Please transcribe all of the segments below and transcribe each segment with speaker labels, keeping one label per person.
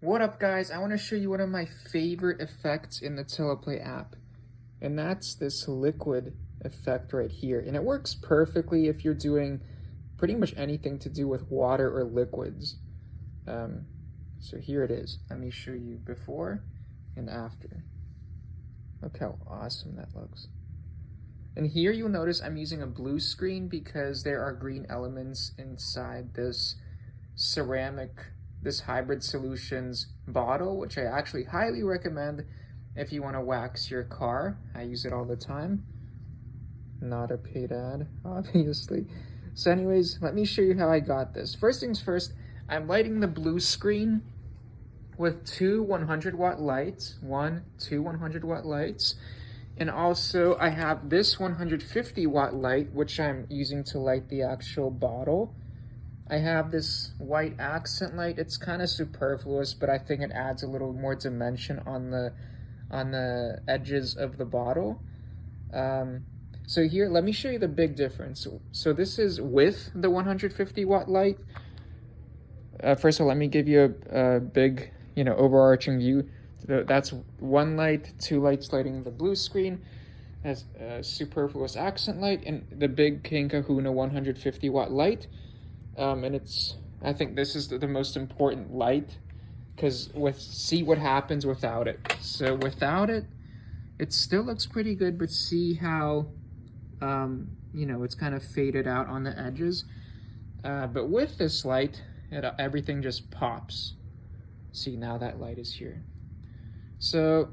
Speaker 1: What up, guys? I want to show you one of my favorite effects in the Teleplay app, and that's this liquid effect right here. And it works perfectly if you're doing pretty much anything to do with water or liquids. So here it is. Let me show you before and after. Look how awesome that looks. And here you'll notice I'm using a blue screen because there are green elements inside this ceramic, this Hybrid Solutions bottle, which I actually highly recommend if you want to wax your car. I use it all the time. Not a paid ad, obviously. So anyways, let me show you how I got this. First things first, I'm lighting the blue screen with two 100-watt lights, two 100-watt lights. And also I have this 150-watt light, which I'm using to light the actual bottle. I have this white accent light. It's kind of superfluous, but I think it adds a little more dimension on the edges of the bottle. So here, let me show you the big difference. So this is with the 150-watt light. First of all, let me give you a big, overarching view. That's one light, two lights lighting the blue screen, as a superfluous accent light, and the big King Kahuna 150-watt light. And I think this is the most important light, because see what happens without it. So without it, it still looks pretty good, but see how, it's kind of faded out on the edges. But with this light, everything just pops. See, now that light is here. So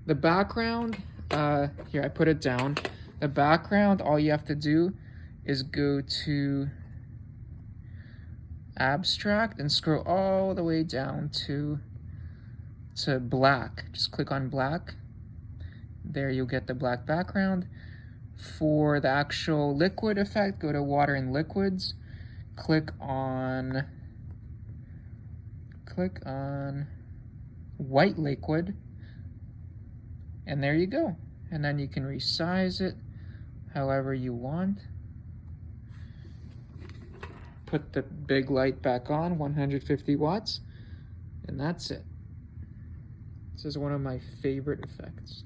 Speaker 1: the background, here I put it down. The background, all you have to do is go to abstract and scroll all the way down to black. Just click on black. There you'll get the black background. For the actual liquid effect, go to water and liquids. Click on white liquid, and there you go. And then you can resize it however you want. Put the big light back on, 150 watts, and that's it. This is one of my favorite effects.